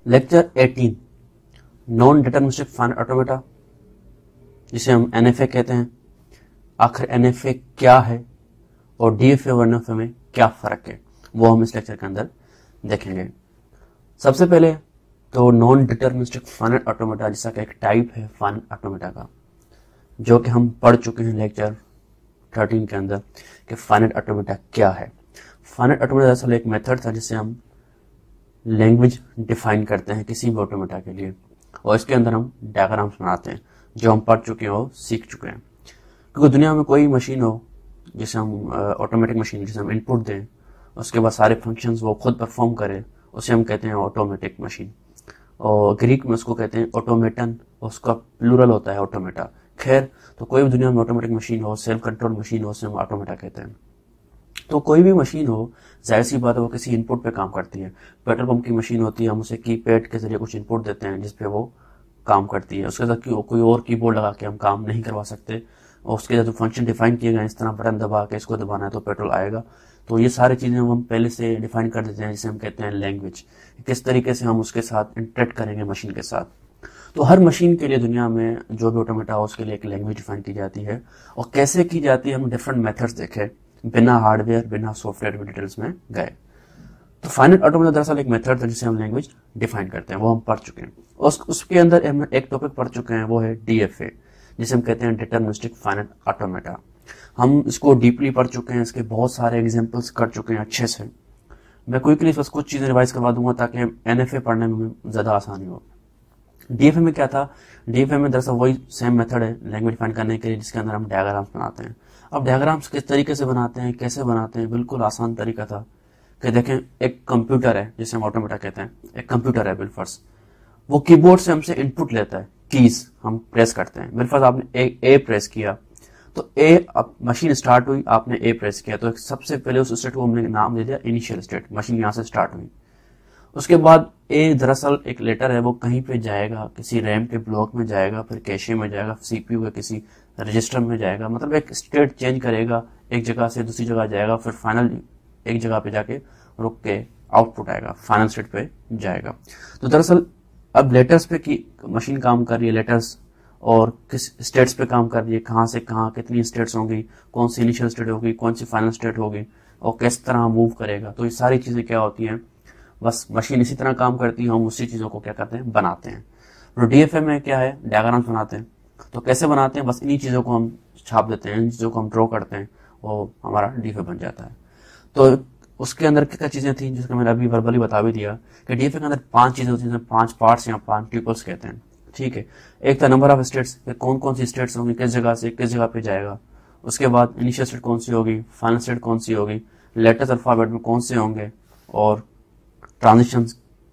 Lecture 18 non deterministic finite automata, जिसे हम NFA कहते हैं। आखिर एनएफए क्या है और डीएफए और एनएफए में क्या फर्क है, वो हम इस लेक्चर के अंदर देखेंगे। सबसे पहले तो नॉन डिटरमिनिस्टिक फाइनाइट ऑटोमेटा, जिसका एक टाइप है फाइनाइट ऑटोमेटा का, जो कि हम पढ़ चुके हैं लेक्चर 13 के अंदर कि फाइनाइट ऑटोमेटा क्या है। फाइनाइट ऑटोमेटा दरअसल एक मेथड था जिससे हम लैंग्वेज डिफाइन करते हैं किसी भी ऑटोमेटा के लिए, और इसके अंदर हम डायग्राम्स बनाते हैं जो हम पढ़ चुके हैं और सीख चुके हैं। क्योंकि दुनिया में कोई मशीन हो जिसे हम ऑटोमेटिक मशीन, जिसे हम इनपुट दें, उसके बाद सारे फंक्शंस वो खुद परफॉर्म करे, उसे हम कहते हैं ऑटोमेटिक मशीन। और ग्रीक में उसको कहते हैं ऑटोमेटन, उसका प्लूरल होता है ऑटोमेटा। खैर, तो कोई भी दुनिया में ऑटोमेटिक मशीन हो, सेल्फ कंट्रोल मशीन हो, उसे हम ऑटोमेटा कहते हैं। तो कोई भी मशीन हो, जाहिर सी बात है वो किसी इनपुट पे काम करती है। पेट्रोल पंप की मशीन होती है, हम उसे कीपैड के जरिए कुछ इनपुट देते हैं जिसपे वो काम करती है। उसके साथ कोई और कीबोर्ड लगा के हम काम नहीं करवा सकते, और उसके साथ जो फंक्शन डिफाइन किए गए, इस तरह बटन दबा के इसको दबाना है तो पेट्रोल आएगा। तो ये सारी चीजें हम पहले से डिफाइन कर देते हैं, जिसे हम कहते हैं लैंग्वेज। किस तरीके से हम उसके साथ इंटरेक्ट करेंगे मशीन के साथ। तो हर मशीन के लिए दुनिया में जो भी ऑटोमेटा हो उसके लिए एक लैंग्वेज डिफाइन की जाती है, और कैसे की जाती है हम डिफरेंट मेथड्स देखे, बिना हार्डवेयर बिना सॉफ्टवेयर में डिटेल्स में गए। तो फाइनाइट ऑटोमेटा दरअसल एक मेथड है जिसे हम लैंग्वेज डिफाइन करते हैं, वो हम पढ़ चुके हैं। उसके अंदर हम एक टॉपिक पढ़ चुके हैं, वो है डीएफए, जिसे हम कहते हैं डिटरमिनिस्टिक फाइनाइट ऑटोमेटा। हम इसको डीपली पढ़ चुके हैं, इसके बहुत सारे एग्जांपल्स कर चुके हैं अच्छे से। मैं क्विकली बस कुछ चीजें रिवाइज करवा दूंगा ताकि एनएफए पढ़ने में ज्यादा आसानी हो। डीएफए में क्या था? डीएफए में दरअसल वही सेम मेथड है लैंग्वेज डिफाइन करने के लिए, जिसके अंदर हम डायग्राम्स बनाते हैं। अब डायग्राम्स किस तरीके से बनाते हैं, कैसे बनाते हैं, बिल्कुल आसान तरीका था कि देखें, एक कंप्यूटर है जिसे हम ऑटोमेटा कहते हैं। एक कंप्यूटर है बिलफर्स, वो कीबोर्ड से हमसे इनपुट लेता है, कीज हम प्रेस करते हैं। बिलफर्स आपने ए प्रेस किया तो अब मशीन स्टार्ट हुई, आपने ए प्रेस किया तो सबसे पहले उस स्टेट को हमने नाम दे दिया इनिशियल स्टेट, मशीन यहां से स्टार्ट हुई। उसके बाद ए दरअसल एक लेटर है, वो कहीं पे जाएगा, किसी रैम के ब्लॉक में जाएगा, फिर कैशे में जाएगा, सीपीयू के किसी रजिस्टर में जाएगा, मतलब एक स्टेट चेंज करेगा, एक जगह से दूसरी जगह जाएगा, फिर फाइनल एक जगह पे जाके रुक के आउटपुट आएगा, फाइनल स्टेट पे जाएगा। तो दरअसल अब लेटर्स पे की मशीन काम कर रही है, लेटर्स, और किस स्टेट्स पे काम कर रही है, कहां से कहां कितनी स्टेट्स होंगी, कौन सी इनिशियल स्टेट होगी, कौन सी फाइनल स्टेट होगी, और किस तरह मूव करेगा। तो ये सारी चीजें क्या होती हैं, बस मशीन इसी तरह काम करती है, हम उसी चीजों को क्या करते हैं, बनाते हैं। और डीएफए में क्या है, डायग्राम्स बनाते हैं। तो कैसे बनाते हैं, बस इन्हीं चीजों को हम छाप देते हैं, इन चीजों को हम ड्रॉ करते हैं, वो हमारा डीएफए बन जाता है। तो उसके अंदर क्या चीजें थी, जिसका मैंने अभी वर्बली बता भी दिया कि डीएफए के अंदर 5 चीजें होती हैं, 5 पार्ट्स या 5 ट्यूपल्स कहते हैं। ठीक है, एक था नंबर ऑफ स्टेट्स, कौन कौन सी स्टेट्स होंगी, किस जगह से किस जगह पे जाएगा। उसके बाद इनिशियल स्टेट कौन सी होगी, फाइनल स्टेट कौन सी होगी, लेटर्स अल्फाबेट में कौन से होंगे, और ट्रांजिशन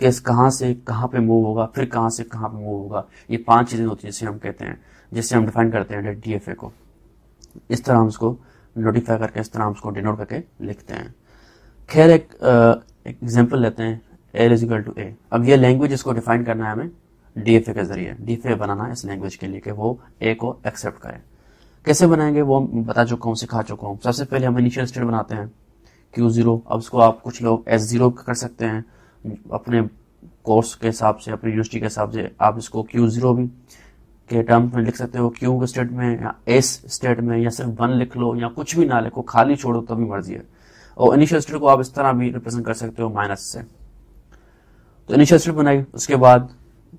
किस कहां से कहां पे मूव होगा, फिर कहां से कहां पे मूव होगा। ये 5 चीजें होती है जिसे हम कहते हैं, जिससे हम डिफाइन करते हैं डीएफए को। इस तरह हम इसको नोटिफाई करके, इस तरह हम इसको डिनोट करके लिखते हैं। खैर, एक एग्जांपल लेते हैं, ए इज इक्वल टू ए। अब ये लैंग्वेज इसको डिफाइन करना है हमें डीएफए के जरिए, डीएफए बनाना है इस लैंग्वेज के लिए कि वो ए को एक्सेप्ट करे। कैसे बनाएंगे वो बता चुका हूँ, सिखा चुका हूँ। सबसे पहले हम इनिशियल स्टेट बनाते हैं Q0। अब इसको आप कुछ लोग S0 कर सकते हैं अपने कोर्स के हिसाब से, अपनी यूनिवर्सिटी के हिसाब से। आप इसको Q0 भी के टर्म में लिख सकते हो, Q के स्टेट में या S स्टेट में, या सिर्फ 1 लिख लो या कुछ भी ना लिखो, खाली छोड़ो तो भी मर्जी है। और इनिशियल स्टेट को आप इस तरह भी रिप्रेजेंट कर सकते हो माइनस से। तो इनिशियल स्टेट बनाई, उसके बाद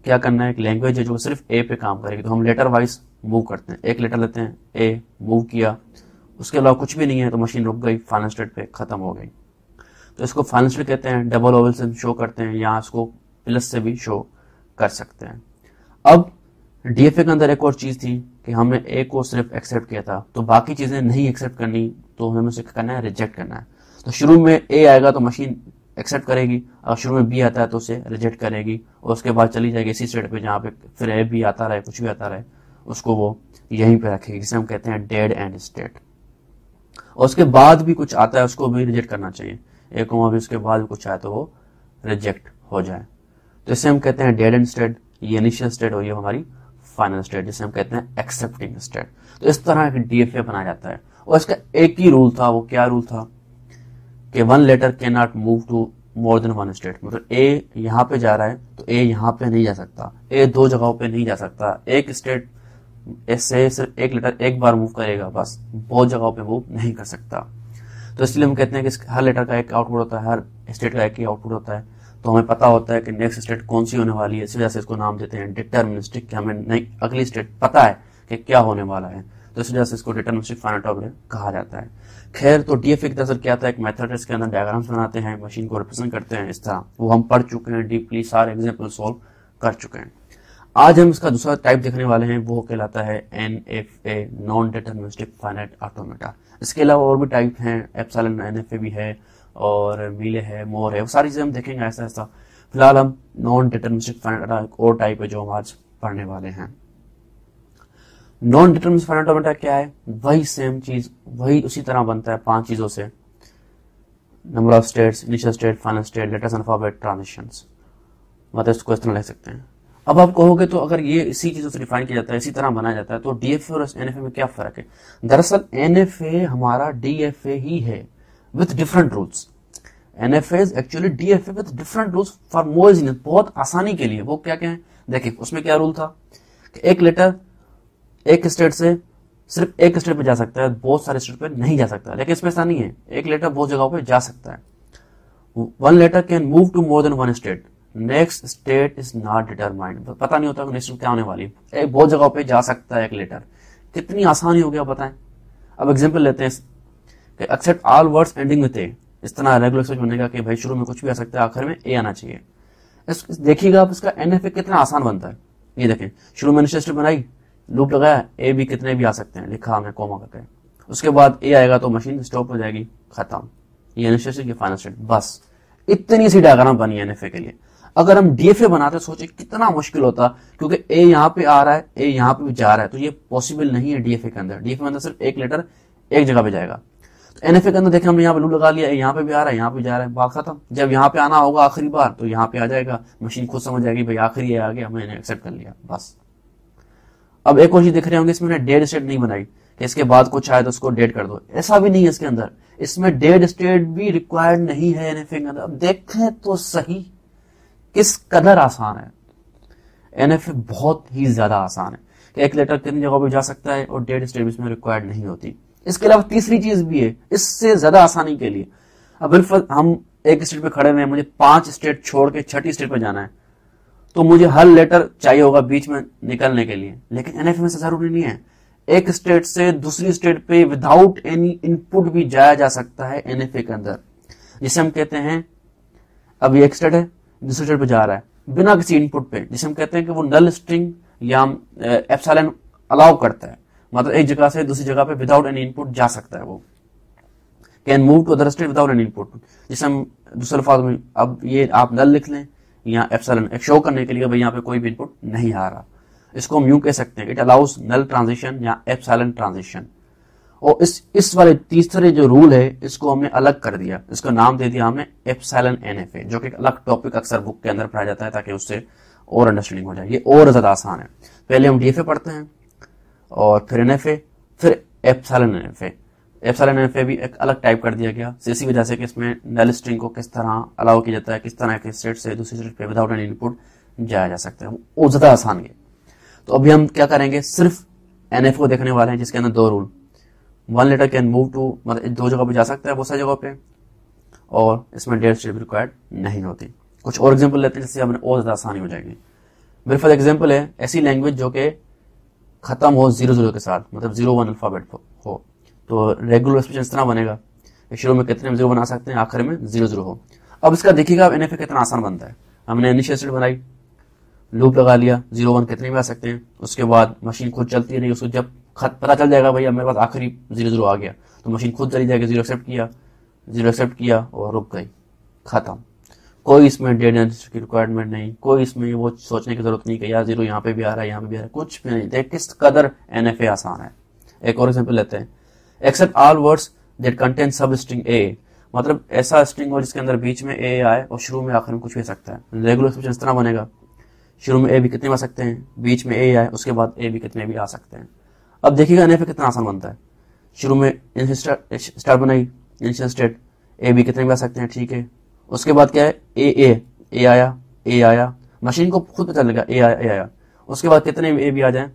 क्या करना है, एक लैंग्वेज है जो सिर्फ ए पे काम करेगी, तो हम लेटर वाइज मूव करते हैं। एक लेटर लेते हैं, ए मूव किया, उसके अलावा कुछ भी नहीं है तो मशीन रुक गई, फाइनल स्टेट पे खत्म हो गई। तो इसको फाइनल स्टेट कहते हैं। डबल ओवल से शो करते हैं, या इसको प्लस से भी शो कर सकते हैं। अब डीएफए के अंदर एक और चीज थी कि हमने ए को सिर्फ एक्सेप्ट किया था, तो बाकी चीजें नहीं एक्सेप्ट करनी, तो हमें उसे करना है, रिजेक्ट करना है। तो शुरू में ए आएगा तो मशीन एक्सेप्ट करेगी, अगर शुरू में बी आता है तो उसे रिजेक्ट करेगी, और उसके बाद चली जाएगी इसी स्टेट पे जहां पे फिर ए बी आता रहे, कुछ भी आता रहे, उसको वो यहीं पे रखेगी, जिसे हम कहते हैं डेड एंड स्टेट। और उसके बाद भी कुछ आता है उसको भी रिजेक्ट करना चाहिए, एक भी उसके बाद भी कुछ आए तो वो रिजेक्ट हो जाए। तो इसे हम कहते हैं डेड एंड स्टेट। ये इनिशियल स्टेट और ये हमारी फाइनल स्टेट, जिसे हम कहते हैं एक्सेप्टिंग स्टेट। तो इस तरह एक डीएफए बनाया जाता है। और इसका एक ही रूल था, वो क्या रूल था कि 1 letter can not move to more than one state, मतलब ए यहाँ पे जा रहा है तो ए यहाँ पे नहीं जा सकता, ए दो जगहों पे नहीं जा सकता, एक स्टेट से सिर्फ एक लेटर एक बार मूव करेगा बस, बहुत जगहों पे मूव नहीं कर सकता। तो इसलिए हम कहते हैं कि हर लेटर का एक आउटपुट होता है, हर स्टेट का एक ही आउटपुट होता है। तो हमें पता होता है कि नेक्स्ट स्टेट कौन सी होने वाली है, इस वजह से इसको नाम देते हैं डिटर्मिनिस्टिक, कि हमें नहीं अगली स्टेट पता है कि क्या होने वाला है, तो इस वजह से इसको डिटर्मिनिस्टिक फाइनाइट ऑपरेटर कहा जाता है। खैर, तो डीएफए की तरफ क्या आता है, एक मेथड है, इसके अंदर डायग्राम्स बनाते हैं, मशीन को रिप्रेजेंट करते हैं इस तरह, वो हम पढ़ चुके हैं डीपली, सारे एग्जाम्पल सॉल्व कर चुके हैं। आज हम इसका दूसरा टाइप देखने वाले हैं, वो कहलाता है NFA, non deterministic finite automata. इसके अलावा और भी टाइप हैं, एप्सिलॉन एनएफए भी है और मीले है, मोर है, वो सारी चीजें हम देखेंगे ऐसा ऐसा। फिलहाल हम नॉन डिटर्मिनिस्टिक फाइनाइट और टाइप है जो हम आज पढ़ने वाले हैं। नॉन डिटर्मिनिस्टिक फाइनाइट ऑटोमेटा क्या है, वही सेम चीज, वही उसी तरह बनता है 5 चीजों से, number of states, initial state, final state, letters alphabet, transitions, मतलब इसको इस तरह लिख सकते हैं। अब आप कहोगे तो अगर ये इसी चीजों से डिफाइन किया जाता है, इसी तरह बनाया जाता है, तो डीएफए और एनएफए में क्या फर्क है? दरअसल एनएफए हमारा डीएफए ही है with different rules. NFA is actually DFA with different rules for more easiness, बहुत आसानी के लिए। वो क्या क्या है देखिए, उसमें क्या रूल था कि एक लेटर एक स्टेट से सिर्फ एक स्टेट पे जा सकता है, बहुत सारे स्टेट पे नहीं जा सकता। लेकिन इसमें ऐसा नहीं है, एक लेटर बहुत जगहों पे जा सकता है। One letter can move to more than one state, next state is not determined, पता नहीं होता नेक्स्ट क्या होने वाली है, एक बहुत जगहों पे जा सकता है एक लेटर। कितनी आसानी हो गया बताएं। अब एग्जांपल लेते हैं कि except all words ending with a, इस तरह रेगुलर एक्सप्रेशन बनेगा कि भाई शुरू में कुछ भी आ सकता है, आखिर में ए आना चाहिए। देखिएगा आप इसका एनएफए कितना आसान बनता है। ये देखें, शुरू में इनिशियल स्टेट बनाई, लूप लगाया, ए बी कितने भी आ सकते हैं, लिखा हमने कोमा करके, उसके बाद ए आएगा तो मशीन स्टॉप हो जाएगी, खत्म। ये इनिशियल स्टेट, ये फाइनल स्टेट, बस इतनी सी डायग्राम बनी है एनएफए के लिए। अगर हम डीएफए बनाते सोचे कितना मुश्किल होता, क्योंकि ए यहाँ पे आ रहा है, ए यहाँ पे भी जा रहा है, तो ये पॉसिबल नहीं है डीएफए के अंदर। डीएफए के अंदर सिर्फ एक लेटर एक जगह पे जाएगा। तो एनएफए के अंदर देखें, हमने यहाँ पे लूप लगा लिया, यहाँ पे भी आ रहा है, यहाँ पे जा रहा है, बात खत्म। जब यहाँ पे आना होगा आखिरी बार तो यहाँ पे आ जाएगा, मशीन खुद समझ जाएगी भाई आखिरी आ गया, मैंने एक्सेप्ट कर लिया, बस। अब एक और चीज देख रहे होंगे, इसमें डेड स्टेट नहीं बनाई कि इसके बाद कुछ आए तो उसको डेड कर दो, ऐसा भी नहीं है इसके अंदर। इसमें डेड स्टेट भी रिक्वायर्ड नहीं है एनएफए के अंदर। अब देखें तो सही किस कदर आसान है। एनएफए बहुत ही ज्यादा आसान है कि एक लेटर कितनी जगहों पे जा सकता है और डेड स्टेट इसमें रिक्वायर्ड नहीं होती। इसके अलावा तीसरी चीज भी है इससे ज्यादा आसानी के लिए। अब हम एक स्टेट पे खड़े हुए, मुझे 5 स्टेट छोड़ के 6ठी स्टेट पे जाना है, तो मुझे हर लेटर चाहिए होगा बीच में निकलने के लिए। लेकिन एनएफए में से जरूरी नहीं है, एक स्टेट से दूसरी स्टेट पे विदाउट एनी इनपुट भी जाया जा सकता है एनएफए के अंदर, जिसे हम कहते हैं, अब ये एक स्टेट है दूसरी स्टेट पे जा रहा है बिना किसी इनपुट पे, जिसे हम कहते हैं कि वो नल स्ट्रिंग या एप्सिलॉन अलाउ करता है, मतलब एक जगह से दूसरी जगह पे विदाउट एनी इनपुट जा सकता है। वो can move to other state without any input, जिसे हम दूसरे अल्फाज में, अब ये आप नल लिख लें या एप्सिलॉन, एक शो करने के लिए भाई यहाँ पे कोई भी इनपुट नहीं आ रहा, इसको हम यूं कह सकते हैं, इट अलाउज नल ट्रांजिशन या एप्सिलॉन ट्रांजिशन। और इस वाले तीसरे जो रूल है इसको हमने अलग कर दिया, इसका नाम दे दिया हमने एप्सिलॉन एनएफए, जो कि एक अलग टॉपिक अक्सर बुक के अंदर पढ़ाया जाता है ताकि उससे और अंडरस्टैंडिंग हो जाए। ये और ज्यादा आसान है। पहले हम डीएफए पढ़ते हैं और फिर एनएफए, फिर एप्सिलॉन एनएफए। एप्सिलॉन एनएफए भी एक अलग टाइप कर दिया गया इसी वजह से कि इसमें नल स्ट्रिंग को किस तरह अलाउ किया जाता है, किस तरह के स्टेट से दूसरी स्टेट पे विदाउट एनी इनपुट जाया जा सकता है, वो ज्यादा आसान है। तो अभी हम क्या करेंगे, सिर्फ एनएफए को देखने वाले हैं, जिसके अंदर 2 rule, one letter can move to, मतलब 2 जगह पे जा सकता है बहुत सारी जगहों पे, और इसमें डेड स्टेट रिक्वायर्ड नहीं होती। कुछ और एग्जांपल लेते हैं जिससे हमें और ज्यादा आसानी हो जाएगी। मेरे पास एग्जांपल है ऐसी लैंग्वेज जो कि खत्म हो 0-0 के साथ, मतलब 0-1 अल्फाबेट हो, तो रेगुलर एक्सप्रेशन इस तरह बनेगा, शुरू में कितने 0 बना सकते हैं, आखिर में 0-0 हो। अब इसका देखिएगा एनएफए कितना आसान बनता है। हमने इनिशियल स्टेट बनाई, लूप लगा लिया, 0-1 कितने भी आ सकते हैं, उसके बाद मशीन खुद चलती रही, उसको जब पता चल जाएगा भैया मेरे पास आखिरी 0-0 आ गया, तो मशीन खुद चली जाएगी, 0 एक्सेप्ट किया और रुक गई, खत्म। कोई इसमें डेड की रिक्वायरमेंट नहीं, कोई इसमें वो सोचने की जरूरत नहीं कि यार 0 यहाँ पे भी आ रहा है, यहाँ पे भी आ रहा है, कुछ भी नहीं। देख किस कदर एनएफए आसान है। एक और एग्जांपल लेते हैं, accept all words that contain sub string A, मतलब ऐसा स्ट्रिंग हो जिसके अंदर बीच में ए आए और शुरू में आखिर में कुछ भी आ सकता है। रेगुलर एक्सप्रेशन इस तरह बनेगा, शुरू में ए भी कितने आ सकते हैं, बीच में ए आए, उसके बाद ए भी कितने भी आ सकते हैं। अब देखिएगा एनएफए कितना आसान बनता है। शुरू में स्टार बनाई, इनिशियल स्टेट, ए भी कितने भी आ सकते हैं, ठीक है, उसके बाद क्या है, ए आया, मशीन को खुद पता चलेगा ए आया। उसके बाद कितने ए भी आ जाए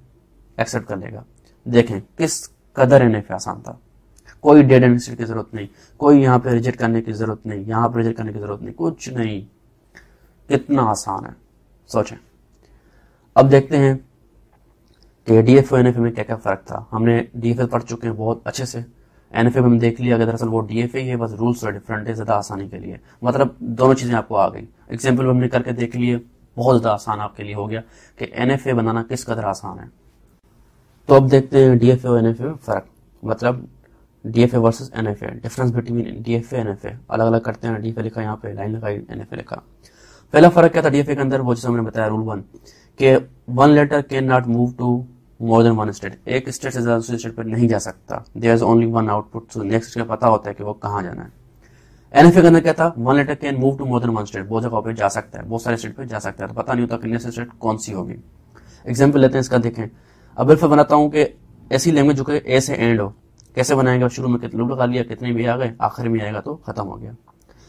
एक्सेप्ट कर लेगा। देखें किस कदर NF आसान था, कोई डेड एंड स्टेट की जरूरत नहीं, कोई यहाँ पे रिजेक्ट करने की जरूरत नहीं, यहाँ पे रिजेक्ट करने की जरूरत नहीं, कुछ नहीं, कितना आसान है सोचें। अब देखते हैं कि DFA और NFA में क्या क्या फर्क था। हमने DFA पढ़ चुके हैं बहुत अच्छे से, NFA में हम देख लिया कि दरअसल वो DFA ही है, बस रूल्स और डिफरेंट है ज्यादा आसानी के लिए, मतलब दोनों चीजें आपको आ गई। एग्जाम्पल हमने करके देख लिए, बहुत ज्यादा आसान आपके लिए हो गया कि NFA बनाना किस कदर आसान है। तो अब देखते हैं DFA और NFA में फर्क, मतलब DFA versus NFA, difference between DFA NFA। अलग अलग करते हैं, DFA लिखा यहाँ पे, लाइन लगाई, NFA लिखा। पहला फर्क क्या था DFA के अंदर, वो जैसे हमने बताया रूल 1 के 1 letter can not move to more than 1 state, एक स्टेट से ज्यादा दूसरे स्टेट पर नहीं जा सकता। There is only 1 output, so next का पता होता है कि वो कहाँ जाना है। NFA के अंदर क्या था, 1 letter can move to more than 1 state, बहुत जगह पे जा सकता है, बहुत सारे स्टेट पे जा सकता है, तो पता नहीं होता कि नेक्स्ट स्टेट कौन सी होगी। एग्जाम्पल लेते हैं इसका, देखें। अब फिर बनाता हूँ कि ऐसी लैंग्वेज जो कि ए से एंड हो, कैसे बनाएंगे, शुरू में कितने लूप लगा लिया, कितने भी आ गए, आखिर में आएगा तो खत्म हो गया।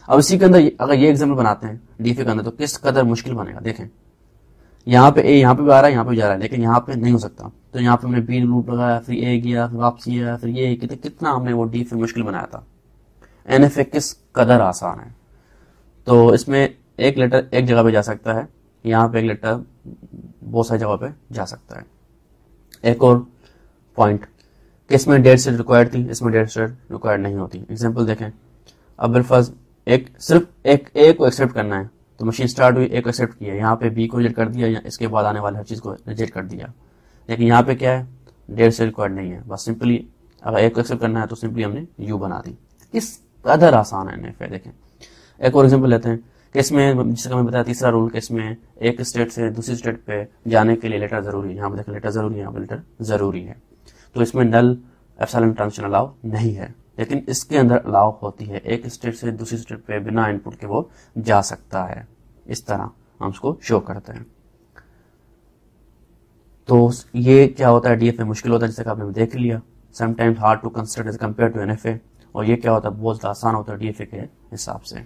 अब इसी के अंदर अगर ये एग्जाम्पल बनाते हैं DFA के अंदर, तो किस कदर मुश्किल बनेगा। देखें यहाँ पे ए यहाँ पे भी आ रहा है, यहाँ पे भी जा रहा है, लेकिन यहाँ पे नहीं हो सकता, तो यहाँ पे हमने बी लूप लगाया, फिर ए गया, फिर वापसी आया, फिर ये कितना हमने वो DFA मुश्किल बनाया था। NFA किस कदर आसान है, तो इसमें एक लेटर एक जगह पे जा सकता है, यहाँ पे एक लेटर बहुत सारी जगह पे जा सकता है। एक और पॉइंट कि इसमें डेट स्टेट रिक्वायर्ड थी, इसमें डेट स्टेट रिक्वायर्ड नहीं होती। एग्जाम्पल देखें, अब बिलफर्ज सिर्फ एक ए को एक्सेप्ट करना है, तो मशीन स्टार्ट हुई, ए को एक्सेप्ट किया, यहाँ पे बी को रिजेक्ट कर दिया, या इसके बाद आने वाले हर चीज को रिजेक्ट कर दिया। लेकिन यहाँ पे क्या है, डेट स्टेट रिक्वायर्ड नहीं है, बस सिंपली अगर ए को एक्सेप्ट करना है तो सिंपली हमने यू बना दी। इस कदर आसान है NFA। देखें एक और एग्जाम्पल लेते हैं कि इसमें, जिसका मैं बताया तीसरा रूल, कि इसमें एक स्टेट से दूसरी स्टेट पे जाने के लिए लेटर जरूरी है। यहाँ पे देखें लेटर जरूरी है, यहाँ पे लेटर जरूरी है, तो इसमें नल एप्सिलॉन ट्रांजिशन अलाउ नहीं है, लेकिन इसके अंदर अलाउ होती है, एक स्टेट से दूसरी स्टेट पे बिना इनपुट के वो जा सकता है। इस तरह हम उसको शो करते हैं। तो ये क्या होता है, DFA मुश्किल होता है, जैसे कि आपने देख लिया, sometimes hard to consider as compare to NFA, और ये क्या होता है, बहुत आसान होता है DFA के हिसाब से।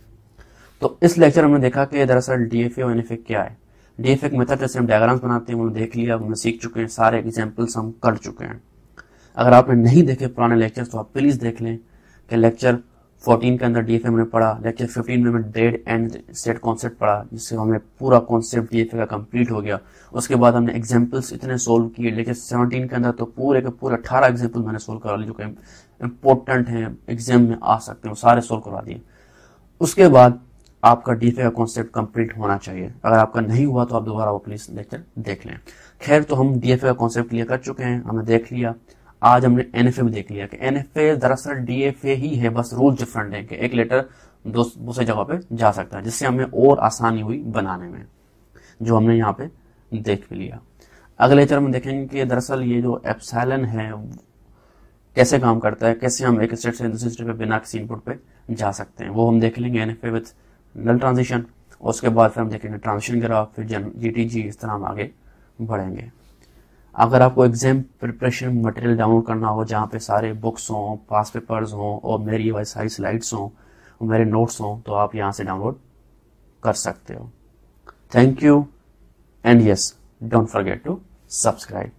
तो इस लेक्चर में हमने देखा कि दरअसल DFA और NFA क्या है। DFA के मेथड जैसे हम डायग्राम्स बनाते हैं, हमने देख लिया, हमने सीख चुके हैं, सारे एग्जाम्पल्स हम कर चुके हैं। अगर आपने नहीं देखे पुराने लेक्चर्स तो आप प्लीज देख लें कि लेक्चर 14 के अंदर DFA हमने पढ़ा, लेक्चर 15 में हमने डेड एंड स्टेट कॉन्सेप्ट पढ़ा, जिससे हमें पूरा कॉन्सेप्ट DFA का कंप्लीट हो गया। उसके बाद हमने एग्जाम्पल्स इतने सोल्व किए, लेक्चर 17 के अंदर तो पूरे के पूरे 18 एग्जाम्पल मैंने सोल्व करा लिए, जो कि इंपॉर्टेंट हैं, एग्जाम में आ सकते हैं, सारे सोल्व करवा दिए। उसके बाद आपका DFA का कॉन्सेप्ट कंप्लीट होना चाहिए। अगर आपका नहीं हुआ तो आप दोबारा वो प्लीज लेक्चर देख लें। खैर, तो हम DFA का कॉन्सेप्ट क्लियर कर चुके हैं, हमने देख लिया। आज हमने NFA भी देख लिया कि NFA दरअसल DFA ही है, बस रूल डिफरेंट है कि एक लेटर दूसरी जगह पे जा सकता है, जिससे हमें और आसानी हुई बनाने में, जो हमने यहाँ पे देख भी लिया। अगले लेक्चर में देखेंगे कि दरअसल ये जो एप्सिलॉन है कैसे काम करता है, कैसे हम एक स्टेट से दूसरे स्टेट पे बिना किसी इनपुट पे जा सकते हैं, वो हम देख लेंगे NFA विद नल ट्रांजिशन। और उसके बाद फिर हम देखेंगे ट्रांजिशन ग्राफ, फिर GTG, इस तरह हम आगे बढ़ेंगे। अगर आपको एग्जाम प्रिपरेशन मटेरियल डाउनलोड करना हो, जहाँ पे सारे बुक्स हों, पास पेपर्स हों, और मेरी वाली सारी स्लाइड्स हों, और मेरे नोट्स हों, तो आप यहाँ से डाउनलोड कर सकते हो। Thank you and yes, don't forget to subscribe.